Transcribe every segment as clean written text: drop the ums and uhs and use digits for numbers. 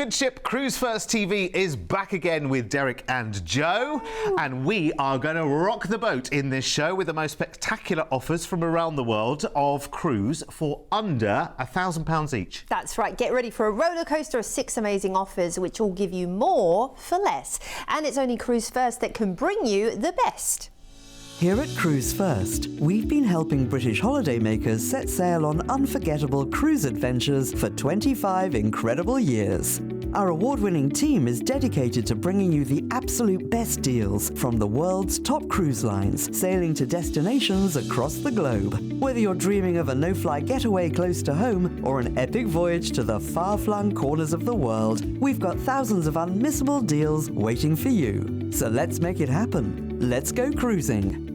good ship Cruise1st TV is back again with Derek and Joe, and we are going to rock the boat in this show with the most spectacular offers from around the world of cruise for under £1,000 each. That's right. Get ready for a roller coaster of 6 amazing offers which will give you more for less. And it's only Cruise1st that can bring you the best. Here at Cruise1st, we've been helping British holidaymakers set sail on unforgettable cruise adventures for 25 incredible years. Our award-winning team is dedicated to bringing you the absolute best deals from the world's top cruise lines, sailing to destinations across the globe. Whether you're dreaming of a no-fly getaway close to home or an epic voyage to the far-flung corners of the world, we've got thousands of unmissable deals waiting for you. So let's make it happen. Let's go cruising.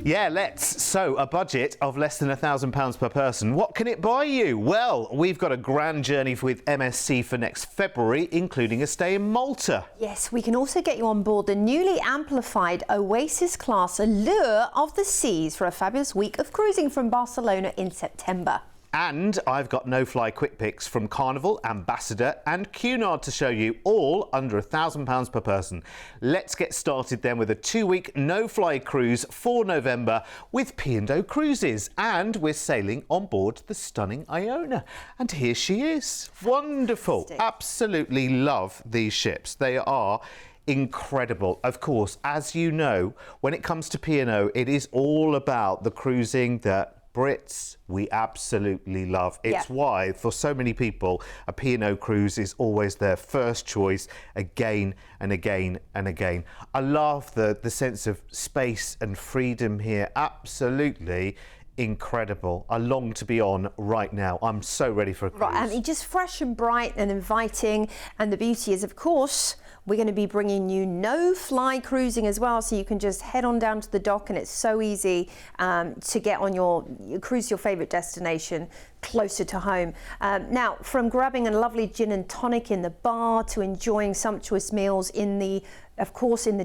Yeah, let's. So, a budget of less than £1,000 per person. What can it buy you? Well, we've got a grand journey with MSC for next February, including a stay in Malta. Yes, we can also get you on board the newly amplified Oasis-class Allure of the Seas for a fabulous week of cruising from Barcelona in September. And I've got no-fly quick picks from Carnival, Ambassador and Cunard to show you, all under £1,000 per person. Let's get started then with a 2-week no-fly cruise for November with P&O Cruises. And we're sailing on board the stunning Iona. And here she is. Wonderful. Fantastic. Absolutely love these ships. They are incredible. Of course, as you know, when it comes to P&O, it is all about the cruising that Brits, we absolutely love. It's why, for so many people, a P&O cruise is always their first choice again and again and again. I love the sense of space and freedom here. Absolutely incredible. I long to be on right now. I'm so ready for a cruise. Right, I mean, just fresh and bright and inviting. And the beauty is, of course, we're going to be bringing you no-fly cruising as well, so you can just head on down to the dock, and it's so easy to get on your cruise to your favourite destination closer to home. Now, from grabbing a lovely gin and tonic in the bar to enjoying sumptuous meals in the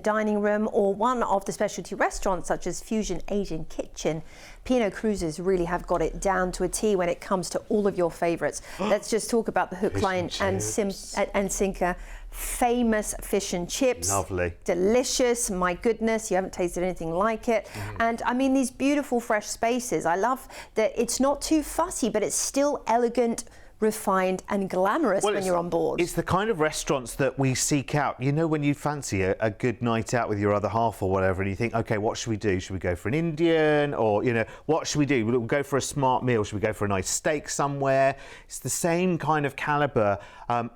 dining room or one of the specialty restaurants such as Fusion Asian Kitchen, P&O Cruises really have got it down to a T when it comes to all of your favourites. Let's just talk about the hook, line and sinker. Famous fish and chips. Lovely. Delicious. My goodness, you haven't tasted anything like it. And I mean, these beautiful fresh spaces. I love that it's not too fussy, but it's still elegant, refined and glamorous when you're on board. It's the kind of restaurants that we seek out. You know, when you fancy a good night out with your other half or whatever, and you think, okay, what should we do? Should we go for an Indian? Or, you know, what should we do? We'll go for a smart meal. Should we go for a nice steak somewhere? It's the same kind of calibre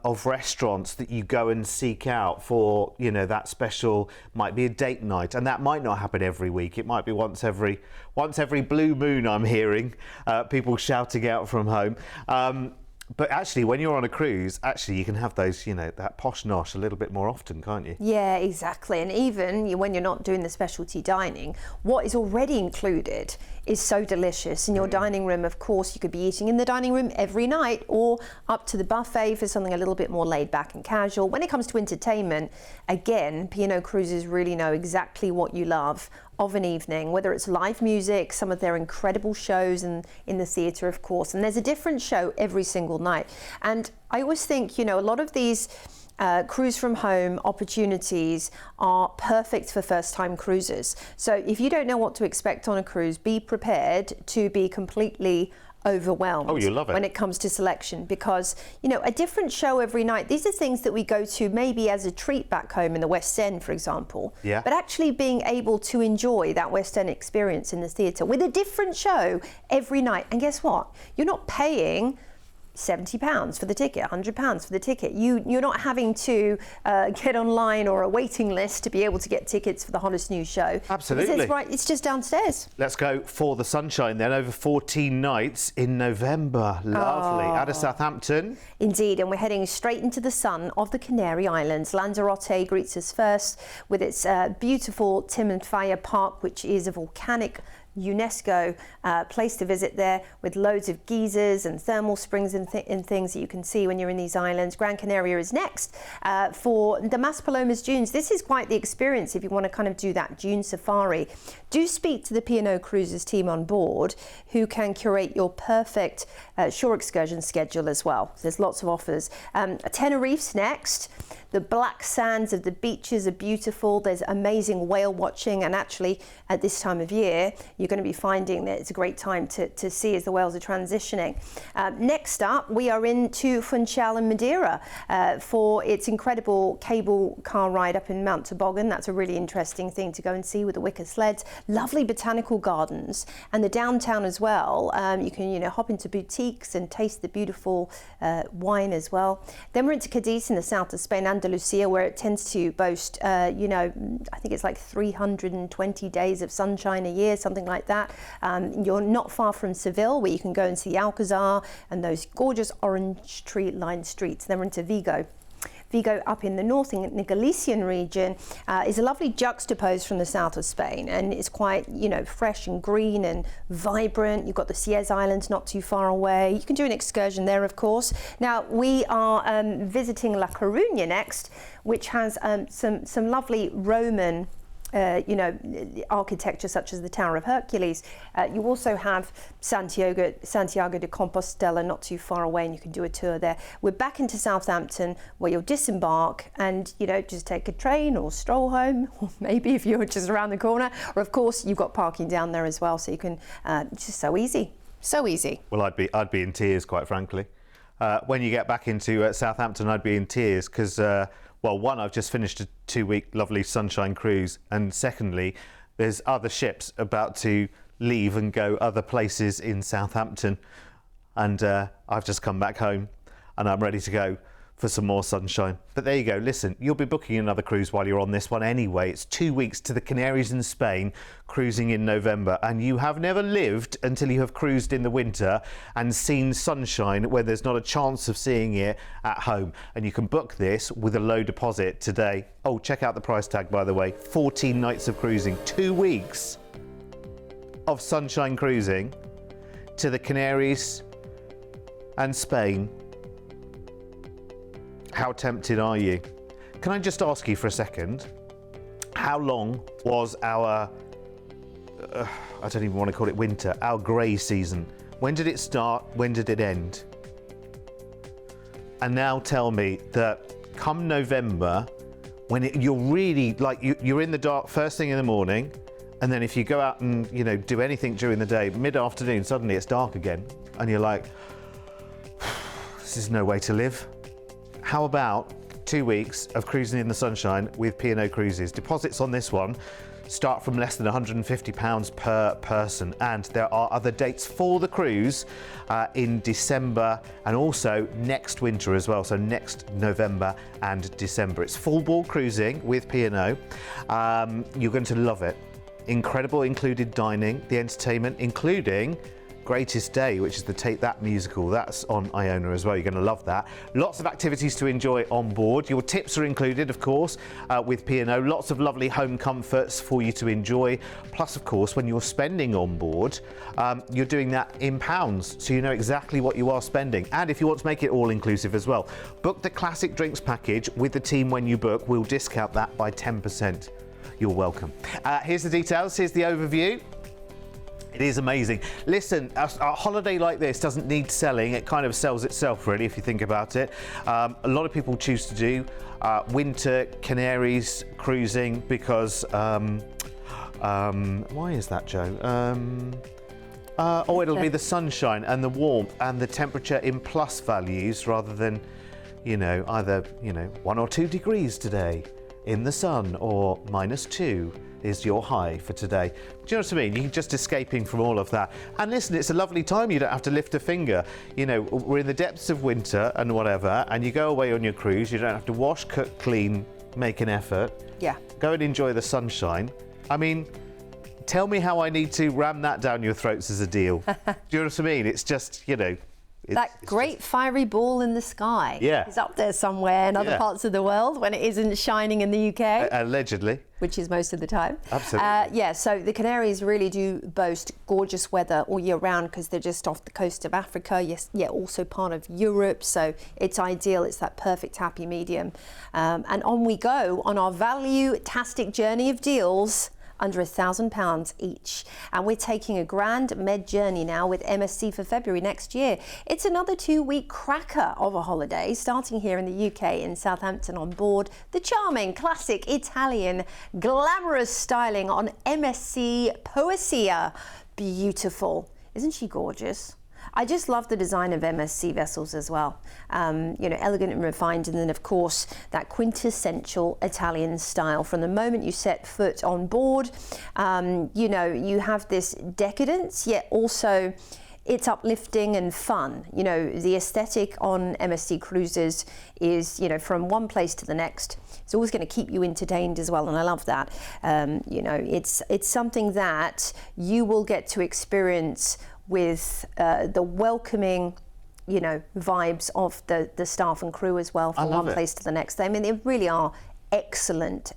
of restaurants that you go and seek out for, you know, that special, might be a date night, and that might not happen every week. It might be once every blue moon, I'm hearing people shouting out from home. But actually, when you're on a cruise, actually, you can have those, you know, that posh nosh a little bit more often, can't you? Yeah, exactly. And even when you're not doing the specialty dining, what is already included is so delicious. In your dining room, of course, you could be eating in the dining room every night or up to the buffet for something a little bit more laid back and casual. When it comes to entertainment, again, P&O Cruises really know exactly what you love of an evening, whether it's live music, some of their incredible shows in the theatre, of course, and there's a different show every single night. And I always think, you know, a lot of these cruise from home opportunities are perfect for first-time cruisers. So if you don't know what to expect on a cruise, be prepared to be completely overwhelmed. Oh, you love it. When it comes to selection, because, you know, a different show every night. These are things that we go to maybe as a treat back home in the West End, for example. Yeah. But actually being able to enjoy that West End experience in the theatre with a different show every night. And guess what? You're not paying £70 for the ticket, £100 for the ticket. You're not having to get online or a waiting list to be able to get tickets for the hottest new show. Absolutely. It's right, it's just downstairs. Let's go for the sunshine then, over 14 nights in November. Lovely. Out of Southampton. Indeed, and we're heading straight into the sun of the Canary Islands. Lanzarote greets us first with its beautiful Timanfaya Park, which is a volcanic UNESCO place to visit there, with loads of geysers and thermal springs and things that you can see when you're in these islands. Gran Canaria is next for the Maspalomas Dunes. This is quite the experience if you want to kind of do that dune safari. Do speak to the P&O Cruises team on board, who can curate your perfect shore excursion schedule as well. There's lots of offers. Tenerife's next. The black sands of the beaches are beautiful. There's amazing whale watching, and actually at this time of year you're going to be finding that it's a great time to see as the whales are transitioning. Next up, we are into Funchal and Madeira for its incredible cable car ride up in Mount Toboggan. That's a really interesting thing to go and see with the wicker sleds. Lovely botanical gardens, and the downtown as well. You can hop into boutiques and taste the beautiful wine as well. Then we're into Cadiz in the south of Spain, Andalusia, where it tends to boast, I think it's like 320 days of sunshine a year, something like that. You're not far from Seville, where you can go and see Alcazar and those gorgeous orange tree-lined streets. Then we're into Vigo. Vigo up in the north, in the Galician region, is a lovely juxtapose from the south of Spain, and it's quite, fresh and green and vibrant. You've got the Sierra Islands not too far away. You can do an excursion there, of course. Now, we are visiting La Coruña next, which has some lovely Roman architecture, such as the Tower of Hercules. You also have Santiago de Compostela not too far away, and you can do a tour there. We're back into Southampton, where you'll disembark and just take a train or stroll home, or maybe if you're just around the corner, or of course you've got parking down there as well, so you can just so easy. Well, I'd be in tears, quite frankly. When you get back into Southampton, I'd be in tears because well, one, I've just finished a 2-week lovely sunshine cruise, and secondly, there's other ships about to leave and go other places in Southampton, and I've just come back home and I'm ready to go for some more sunshine. But there you go. Listen, you'll be booking another cruise while you're on this one anyway. It's 2 weeks to the Canaries in Spain, cruising in November, and you have never lived until you have cruised in the winter and seen sunshine where there's not a chance of seeing it at home. And you can book this with a low deposit today. Oh, check out the price tag, by the way. 14 nights of cruising, 2 weeks of sunshine cruising to the Canaries and Spain. How tempted are you? Can I just ask you for a second, how long was our, I don't even want to call it winter, our grey season? When did it start? When did it end? And now tell me that come November, when you're really, like, you're in the dark first thing in the morning, and then if you go out and, do anything during the day, mid-afternoon, suddenly it's dark again, and you're like, this is no way to live. How about 2 weeks of cruising in the sunshine with P&O Cruises? Deposits on this one start from less than £150 per person, and there are other dates for the cruise in December and also next winter as well, so next November and December. It's full board cruising with P&O. You're going to love it. Incredible included dining, the entertainment, including Greatest Day, which is the Take That musical. That's on Iona as well. You're going to love that. Lots of activities to enjoy on board. Your tips are included, of course, with P&O. Lots of lovely home comforts for you to enjoy. Plus, of course, when you're spending on board, you're doing that in pounds, so you know exactly what you are spending. And if you want to make it all-inclusive as well, book the classic drinks package with the team when you book. We'll discount that by 10%. You're welcome. Here's the details. Here's the overview. It is amazing. Listen, a holiday like this doesn't need selling. It kind of sells itself, really, if you think about it. A lot of people choose to do winter Canaries cruising because, why is that, Joe? It'll be the sunshine and the warmth and the temperature in plus values rather than, either, 1 or 2 degrees today in the sun, or -2 is your high for today. Do you know what I mean? You're just escaping from all of that. And listen, it's a lovely time. You don't have to lift a finger. We're in the depths of winter and whatever, and you go away on your cruise. You don't have to wash, cook, clean, make an effort. Yeah. Go and enjoy the sunshine. I mean, tell me how I need to ram that down your throats as a deal. Do you know what I mean? It's just, That great fiery ball in the sky is up there somewhere in other parts of the world when it isn't shining in the UK. Allegedly. Which is most of the time. Absolutely. So the Canaries really do boast gorgeous weather all year round because they're just off the coast of Africa, also part of Europe. So it's ideal. It's that perfect happy medium. And on we go on our value-tastic journey of deals under £1,000 each. And we're taking a Grand Med journey now with MSC for February next year. It's another 2-week cracker of a holiday, starting here in the UK in Southampton on board the charming, classic, Italian, glamorous styling on MSC Poesia. Beautiful. Isn't she gorgeous? I just love the design of MSC vessels as well. Elegant and refined, and then of course that quintessential Italian style. From the moment you set foot on board, you have this decadence, yet also it's uplifting and fun. The aesthetic on MSC cruises is, from one place to the next. It's always going to keep you entertained as well, and I love that. It's something that you will get to experience with the welcoming, vibes of the staff and crew as well from one place to the next. I mean, they really are excellent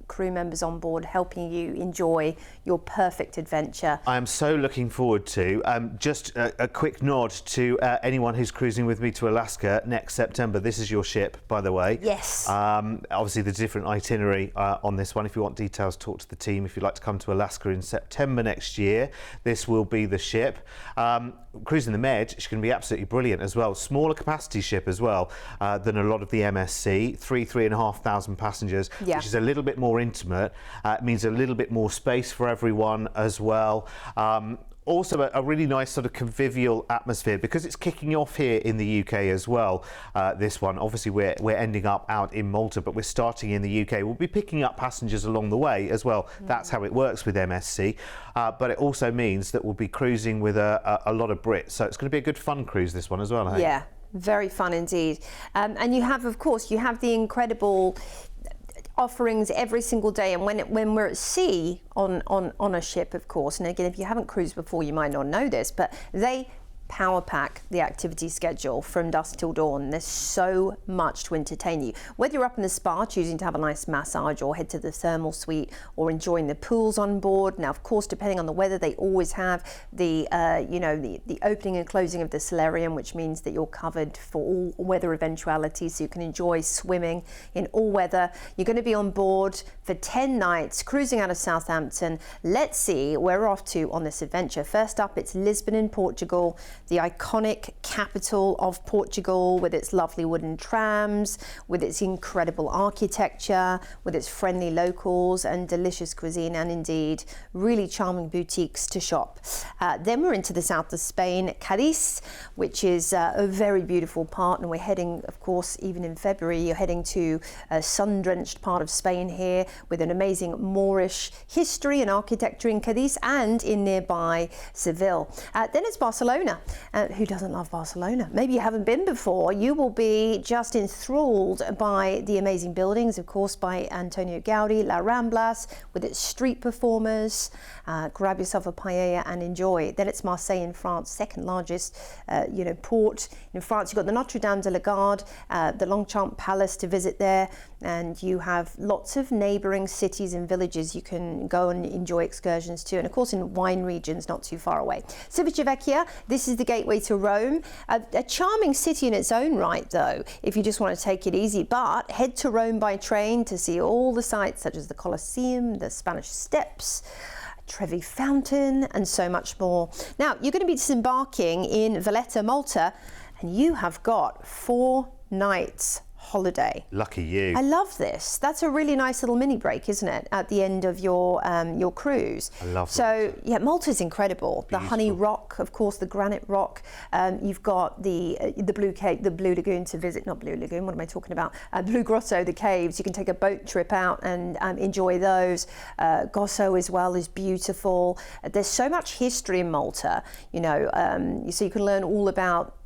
crew members on board helping you enjoy your perfect adventure. I am so looking forward to, just a quick nod to anyone who's cruising with me to Alaska next September. This is your ship, by the way. Yes. Obviously, the different itinerary on this one. If you want details, talk to the team. If you'd like to come to Alaska in September next year, this will be the ship. Cruising the Med, she's going to be absolutely brilliant as well. Smaller capacity ship as well than a lot of the MSC. 3,500 passengers, which is a little bit more intimate. It means a little bit more space for everyone as well. Also a really nice sort of convivial atmosphere because it's kicking off here in the UK as well. This one, obviously we're ending up out in Malta, but we're starting in the UK. We'll be picking up passengers along the way as well. That's how it works with MSC. But it also means that we'll be cruising with a lot of Brits. So it's going to be a good fun cruise, this one as well, I think. Yeah, very fun indeed. And you have, of course, the incredible offerings every single day, and when we're at sea on a ship, of course, and again, if you haven't cruised before, you might not know this, but they power pack the activity schedule from dusk till dawn. There's so much to entertain you. Whether you're up in the spa choosing to have a nice massage or head to the thermal suite or enjoying the pools on board. Now, of course, depending on the weather, they always have the opening and closing of the solarium, which means that you're covered for all weather eventualities, so you can enjoy swimming in all weather. You're going to be on board for 10 nights, cruising out of Southampton. Let's see where we're off to on this adventure. First up, it's Lisbon in Portugal, the iconic capital of Portugal, with its lovely wooden trams, with its incredible architecture, with its friendly locals and delicious cuisine, and indeed really charming boutiques to shop. Then we're into the south of Spain, Cadiz, which is a very beautiful part, and we're heading, of course, even in February, you're heading to a sun-drenched part of Spain here with an amazing Moorish history and architecture in Cadiz and in nearby Seville. Then it's Barcelona. Who doesn't love Barcelona? Maybe you haven't been before. You will be just enthralled by the amazing buildings, of course, by Antonio Gaudi, La Ramblas, with its street performers. Grab yourself a paella and enjoy. Then it's Marseille in France, second largest, port in France. You've got the Notre Dame de la Garde, the Longchamp Palace to visit there, and you have lots of neighbouring cities and villages you can go and enjoy excursions to, and of course in wine regions not too far away. Civitavecchia, this is the gateway to Rome, a charming city in its own right though, if you just want to take it easy, but head to Rome by train to see all the sights such as the Colosseum, the Spanish Steps, Trevi Fountain, and so much more. Now, you're going to be disembarking in Valletta, Malta, and you have got 4 nights holiday. Lucky you. I love this. That's a really nice little mini break, isn't it, at the end of your cruise? I love that. So yeah, Malta's incredible. Beautiful. The honey rock, of course, the granite rock. You've got the blue cave, the Blue Lagoon to visit. Not Blue Lagoon. What am I talking about? Blue Grotto, the caves. You can take a boat trip out and enjoy those. Gozo as well is beautiful. There's so much history in Malta. So you can learn all about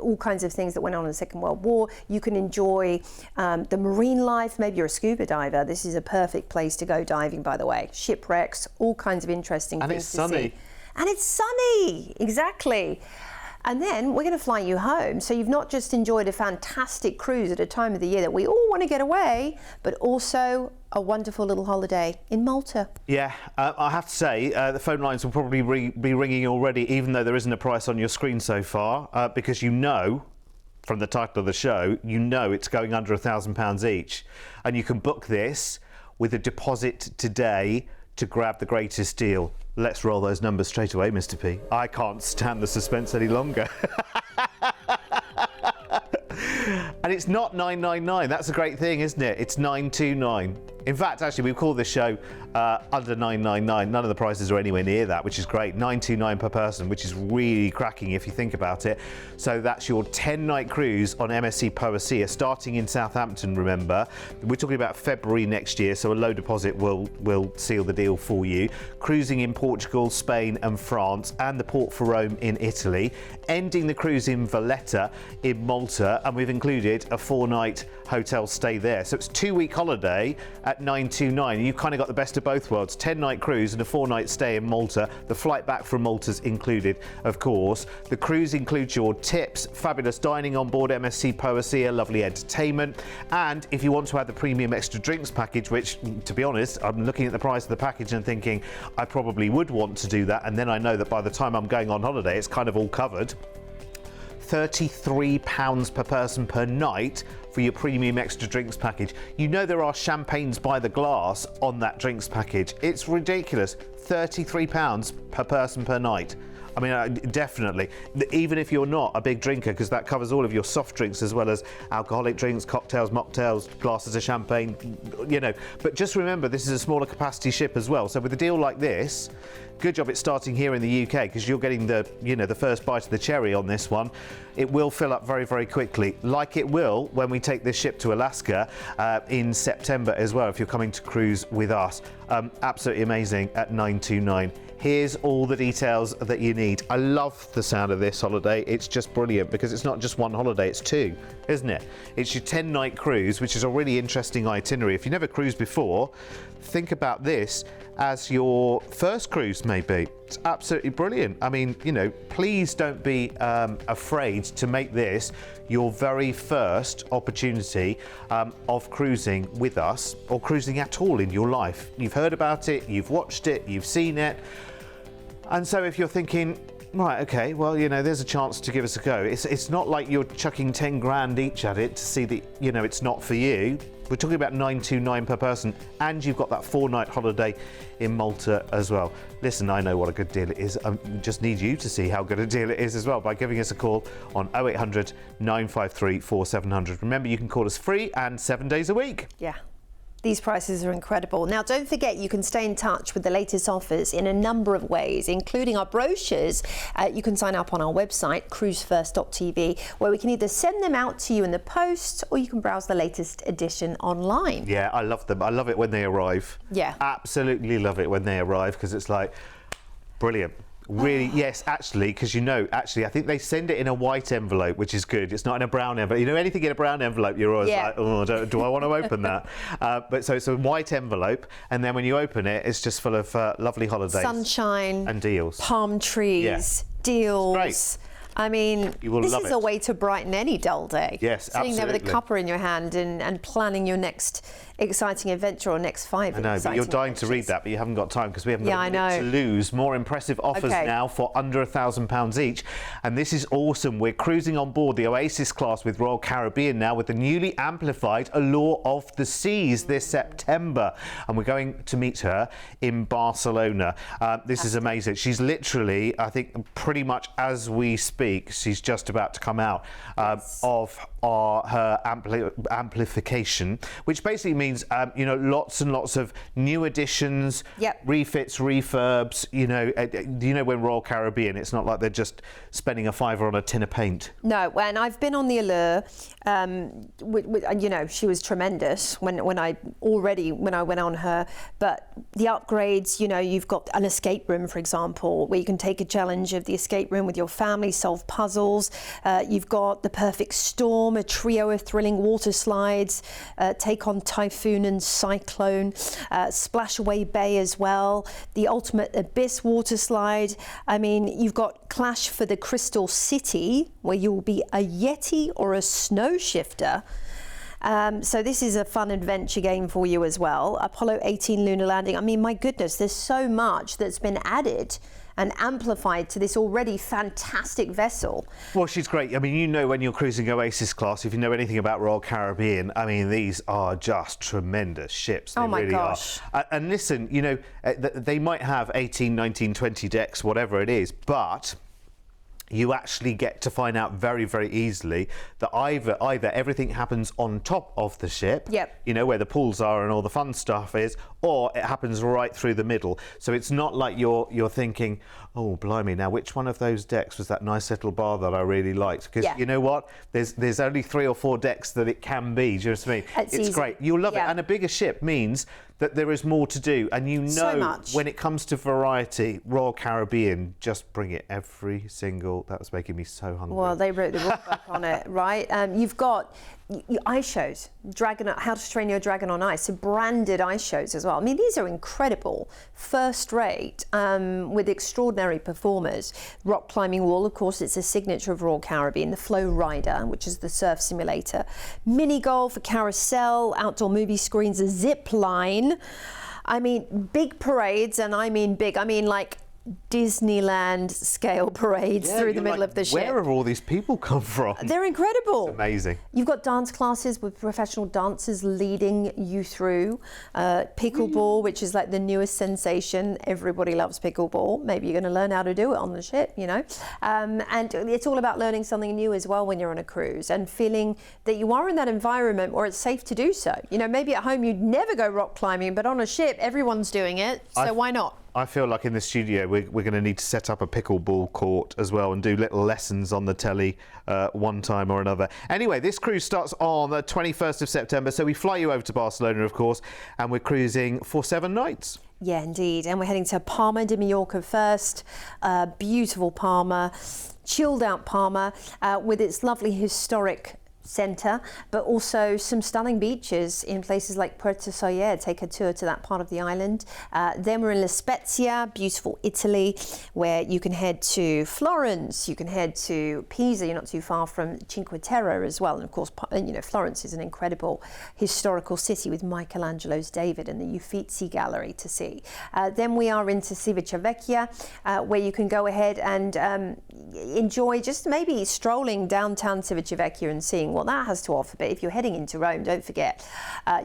all kinds of things that went on in the Second World War. You can enjoy the marine life. Maybe you're a scuba diver. This is a perfect place to go diving, by the way. Shipwrecks, all kinds of interesting things to see. And it's sunny. And it's sunny, exactly. And then we're going to fly you home. So you've not just enjoyed a fantastic cruise at a time of the year that we all want to get away, but also a wonderful little holiday in Malta. Yeah, I have to say, the phone lines will probably be ringing already, even though there isn't a price on your screen so far, because you know, from the title of the show, you know it's going under £1,000 each. And you can book this with a deposit today to grab the greatest deal. Let's roll those numbers straight away, Mr. P. I can't stand the suspense any longer. And it's not 999. That's a great thing, isn't it? It's 929. In fact, actually, we call this show under 999. None of the prices are anywhere near that, which is great. 929 per person, which is really cracking if you think about it. So that's your 10-night cruise on MSC Poesía, starting in Southampton, remember. We're talking about February next year, so a low deposit will seal the deal for you. Cruising in Portugal, Spain and France, and the Port for Rome in Italy. Ending the cruise in Valletta in Malta, and we've included a 4-night hotel stay there. So it's a 2-week holiday at 929. You've kind of got the best of both worlds. 10-night cruise and a 4-night stay in Malta. The flight back from Malta's included, of course. The cruise includes your tips, fabulous dining on board MSC Poesía, lovely entertainment. And if you want to add the premium extra drinks package, which, to be honest, I'm looking at the price of the package and thinking I probably would want to do that. And then I know that by the time I'm going on holiday, it's kind of all covered. £33 per person per night for your premium extra drinks package. You know there are champagnes by the glass on that drinks package. It's ridiculous. £33 per person per night. I mean, definitely. Even if you're not a big drinker, because that covers all of your soft drinks as well as alcoholic drinks, cocktails, mocktails, glasses of champagne, you know. But just remember, this is a smaller capacity ship as well. So with a deal like this, good job it's starting here in the UK, because you're getting the, you know, the first bite of the cherry on this one. It will fill up very, very quickly, like it will when we take this ship to Alaska in September as well, if you're coming to cruise with us. Absolutely amazing at 929. Here's all the details that you need. I love the sound of this holiday. It's just brilliant because it's not just one holiday, it's two, isn't it? It's your 10-night cruise, which is a really interesting itinerary. If you never cruised before, think about this as your first cruise maybe. It's absolutely brilliant. I mean, you know, please don't be afraid to make this your very first opportunity of cruising with us, or cruising at all in your life. You've heard about it, you've watched it, you've seen it. And so if you're thinking, right, okay, well, you know, there's a chance to give us a go. It's not like you're chucking 10 grand each at it to see that, you know, it's not for you. We're talking about 929 per person, and you've got that 4-night holiday in Malta as well. Listen, I know what a good deal it is. I just need you to see how good a deal it is as well by giving us a call on 0800 953 4700. Remember, you can call us free and 7 days a week. Yeah. These prices are incredible. Now, don't forget, you can stay in touch with the latest offers in a number of ways, including our brochures. You can sign up on our website, Cruise1st.tv, where we can either send them out to you in the post, or you can browse the latest edition online. Yeah, I love them. I love it when they arrive. Yeah. Absolutely love it when they arrive, because it's like, brilliant. Really, yes, actually, because you know, actually, I think they send it in a white envelope, which is good. It's not in a brown envelope. You know, anything in a brown envelope, you're always like, oh, do I want to open that? But so it's a white envelope, and then when you open it, it's just full of lovely holidays. Sunshine. And deals. Palm trees. Yeah. Deals. Great. I mean, this is a it. way to brighten any dull day. Yes, Sitting there with a absolutely. cuppa in your hand and planning your next exciting adventure, or next 5 I know, but you're dying to read that, but you haven't got time because we haven't got a minute to lose. More impressive offers now for under £1,000 each. And this is awesome. We're cruising on board the Oasis class with Royal Caribbean now with the newly amplified Allure of the Seas this September. And we're going to meet her in Barcelona. This is amazing. She's literally, I think, pretty much as we speak, she's just about to come out of her amplification, which basically means you know, lots and lots of new additions, refits, refurbs. You know when Royal Caribbean, it's not like they're just spending a £5 on a tin of paint. No, and I've been on the Allure. You know, she was tremendous when I went on her. But the upgrades, you know, you've got an escape room, for example, where you can take a challenge of the escape room with your family, solve puzzles. You've got the perfect storm perform a trio of thrilling water slides, take on Typhoon and Cyclone, Splash Away Bay as well, the Ultimate Abyss water slide. I mean, you've got Clash for the Crystal City, where you'll be a Yeti or a snow shifter. So this is a fun adventure game for you as well. Apollo 18 lunar landing. I mean, my goodness, there's so much that's been added and amplified to this already fantastic vessel. Well, she's great. I mean, you know, when you're cruising Oasis class, if you know anything about Royal Caribbean, I mean, these are just tremendous ships. They oh my really gosh. Are. And listen, you know, they might have 18, 19, 20 decks, whatever it is, but you actually get to find out very, very easily that either everything happens on top of the ship, yep, you know, where the pools are and all the fun stuff is, or it happens right through the middle. So it's not like you're thinking, oh, blimey, now which one of those decks was that nice little bar that I really liked? Because you know what? There's only 3 or 4 decks that it can be. Do you know what I mean? It's great. You'll love it. And a bigger ship means that there is more to do. And you know, when it comes to variety, Royal Caribbean, just bring it every single... That was making me so hungry. Well, they wrote the rule book on it, right? You've got ice shows, How to Train Your Dragon on Ice, so branded ice shows as well. I mean, these are incredible, first rate, with extraordinary performers. Rock climbing wall, of course, it's a signature of Royal Caribbean. The Flow Rider, which is the surf simulator. Mini golf, a carousel, outdoor movie screens, a zip line. I mean, big parades, and I mean big. I mean, like Disneyland scale parades through the middle of the ship. Where have all these people come from? They're incredible. It's amazing. You've got dance classes with professional dancers leading you through. Pickleball, which is like the newest sensation. Everybody loves pickleball. Maybe you're going to learn how to do it on the ship, you know. And it's all about learning something new as well when you're on a cruise and feeling that you are in that environment where it's safe to do so. You know, maybe at home you'd never go rock climbing, but on a ship everyone's doing it, so why not? I feel like in the studio we're going to need to set up a pickleball court as well and do little lessons on the telly one time or another. Anyway, this cruise starts on the 21st of September, so we fly you over to Barcelona, of course, and we're cruising for 7 nights. Yeah, indeed. And we're heading to Palma de Mallorca first. Beautiful Palma, chilled out Palma, with its lovely historic centre, but also some stunning beaches in places like Puerto Soller. Take a tour to that part of the island. Then we're in La Spezia, beautiful Italy, where you can head to Florence, you can head to Pisa, you're not too far from Cinque Terre as well. And of course, you know, Florence is an incredible historical city with Michelangelo's David and the Uffizi Gallery to see. Then we are into Civitavecchia, where you can go ahead and enjoy just maybe strolling downtown Civitavecchia and seeing what that has to offer. But if you're heading into Rome, don't forget,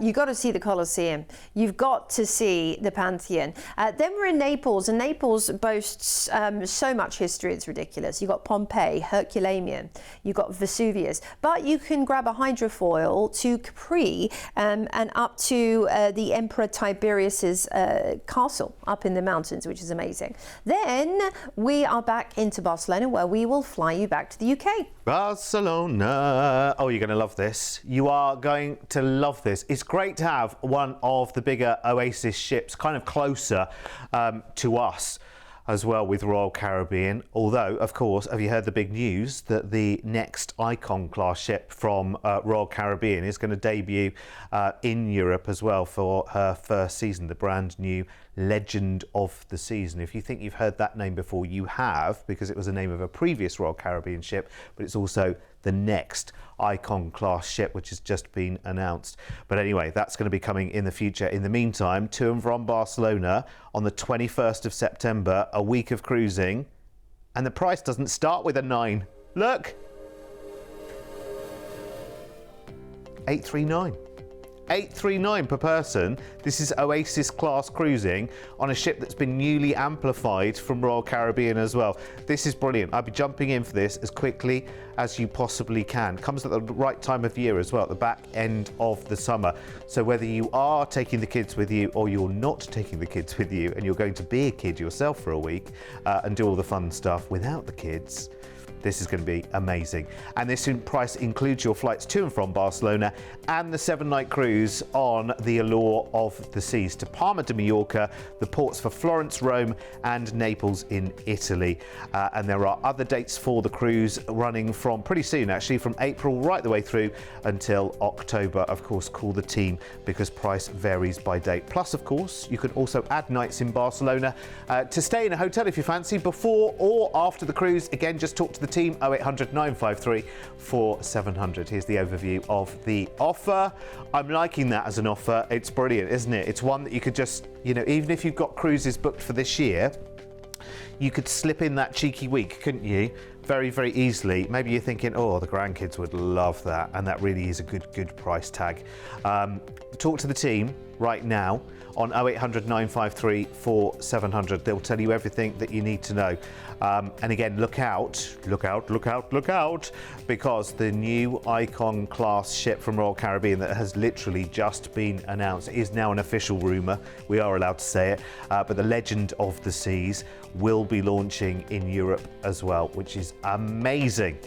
you've got to see the Colosseum. You've got to see the Pantheon. Then we're in Naples, and Naples boasts so much history, it's ridiculous. You've got Pompeii, Herculaneum, you've got Vesuvius, but you can grab a hydrofoil to Capri and up to the Emperor Tiberius's castle up in the mountains, which is amazing. Then we are back into Barcelona, where we will fly you back to the UK. Barcelona. Oh, you're going to love this. You are going to love this. It's great to have one of the bigger Oasis ships kind of closer to us as well with Royal Caribbean. Although, of course, have you heard the big news that the next Icon class ship from Royal Caribbean is going to debut in Europe as well for her first season, the brand new Legend of the Season. If you think you've heard that name before, you have, because it was the name of a previous Royal Caribbean ship, but it's also the next Icon class ship, which has just been announced. But anyway, that's going to be coming in the future. In the meantime, to and from Barcelona on the 21st of September, a week of cruising, and the price doesn't start with a 9. Look, 839. 839 per person. This is Oasis class cruising on a ship that's been newly amplified from Royal Caribbean as well. This is brilliant. I'll be jumping in for this as quickly as you possibly can. Comes at the right time of year as well, at the back end of the summer. So whether you are taking the kids with you or you're not taking the kids with you and you're going to be a kid yourself for a week and do all the fun stuff without the kids, This is going to be amazing. And this price includes your flights to and from Barcelona and the 7-night cruise on the Allure of the Seas to Palma de Mallorca, the ports for Florence, Rome and Naples in Italy. And there are other dates for the cruise running from pretty soon, actually, from April right the way through until October. Of course, call the team because price varies by date. Plus, of course, you can also add nights in Barcelona to stay in a hotel if you fancy before or after the cruise. Again, just talk to the team, 0800 953 4700. Here's the overview of the offer. I'm liking that as an offer. It's brilliant, isn't it? It's one that you could just, even if you've got cruises booked for this year, you could slip in that cheeky week, couldn't you? Very, very easily. Maybe you're thinking, oh, the grandkids would love that, and that really is a good price tag. Talk to the team right now on 0800 953 4700. They'll tell you everything that you need to know. And again, look out, because the new Icon class ship from Royal Caribbean that has literally just been announced is now an official rumour. We are allowed to say it, but the Legend of the Seas will be launching in Europe as well, which is amazing.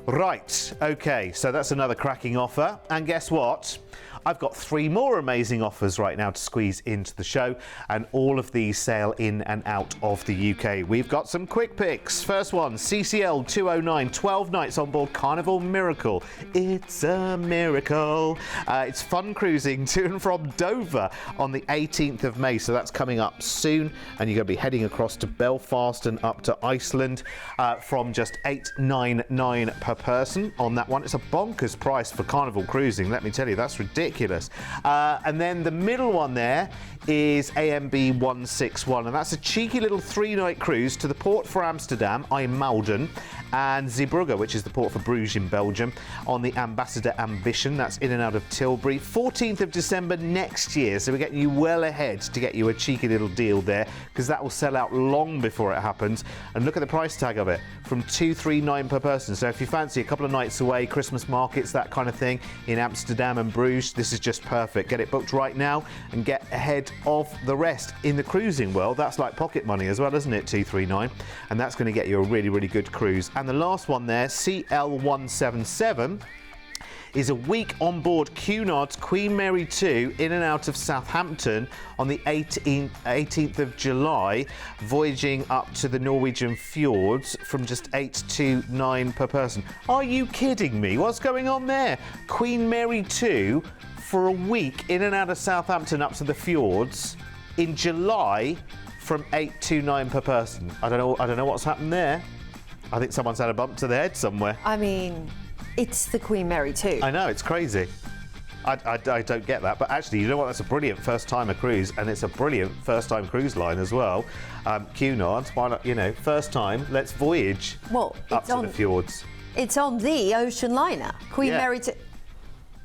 Right, okay, so that's another cracking offer. And guess what? I've got 3 more amazing offers right now to squeeze into the show, and all of these sail in and out of the UK. We've got some quick picks. First one, CCL 209, 12 nights on board Carnival Miracle. It's a miracle. It's fun cruising to and from Dover on the 18th of May, so that's coming up soon, and you're going to be heading across to Belfast and up to Iceland from just $899 per person on that one. It's a bonkers price for Carnival cruising, let me tell you. That's ridiculous. And then the middle one there is AMB 161, and that's a cheeky little 3-night cruise to the port for Amsterdam, IJmuiden, and Zeebrugge, which is the port for Bruges in Belgium, on the Ambassador Ambition. That's in and out of Tilbury. 14th of December next year, so we're getting you well ahead to get you a cheeky little deal there, because that will sell out long before it happens. And look at the price tag of it, from $239 per person. So if you fancy a couple of nights away, Christmas markets, that kind of thing, in Amsterdam and Bruges, this is just perfect. Get it booked right now and get ahead of the rest. In the cruising world, that's like pocket money as well, isn't it? $239, and that's going to get you a really good cruise. And the last one there, CL177, is a week on board Cunard's Queen Mary 2 in and out of Southampton on the 18th of July, voyaging up to the Norwegian fjords from just $829 per person. Are you kidding me? What's going on there? Queen Mary 2 for a week in and out of Southampton up to the fjords in July from $829 per person. I don't know what's happened there. I think someone's had a bump to the head somewhere. I mean, it's the Queen Mary 2. I know, it's crazy. I don't get that, but actually, you know what? That's a brilliant first-timer cruise, and it's a brilliant first-time cruise line as well. Cunard, why not? First time, let's voyage up to the fjords. It's on the ocean liner, Queen Mary 2.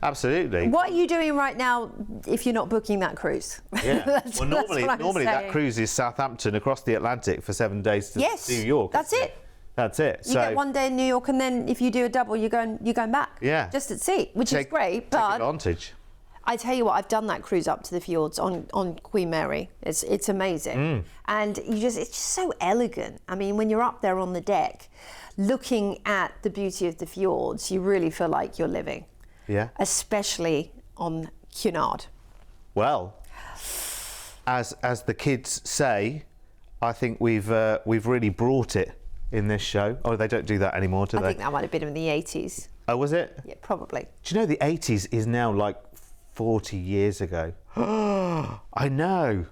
Absolutely. What are you doing right now if you're not booking that cruise? Yeah. Well, normally that cruise is Southampton across the Atlantic for 7 days to New York. That's it. That's it. You get 1 day in New York, and then if you do a double, you're going back. Yeah. Just at sea, which is great. But take advantage. I tell you what, I've done that cruise up to the fjords on Queen Mary. It's amazing, and it's just so elegant. I mean, when you're up there on the deck, looking at the beauty of the fjords, you really feel like you're living. Yeah. Especially on Cunard. Well, as the kids say, I think we've really brought it in this show. Oh, they don't do that anymore, do they? I think that might have been in the 80s. Oh, was it? Yeah, probably. Do you know the 80s is now like 40 years ago? I know.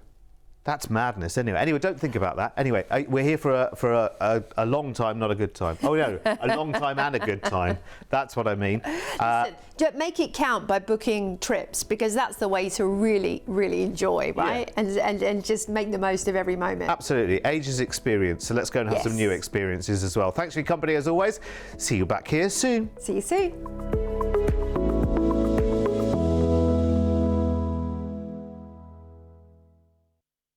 That's madness. Anyway, don't think about that. Anyway, we're here for a long time, not a good time. Oh no, a long time and a good time. That's what I mean. Listen, make it count by booking trips, because that's the way to really enjoy, right? Yeah. And just make the most of every moment. Absolutely. Age is experience. So let's go and have some new experiences as well. Thanks for your company as always. See you back here soon. See you soon.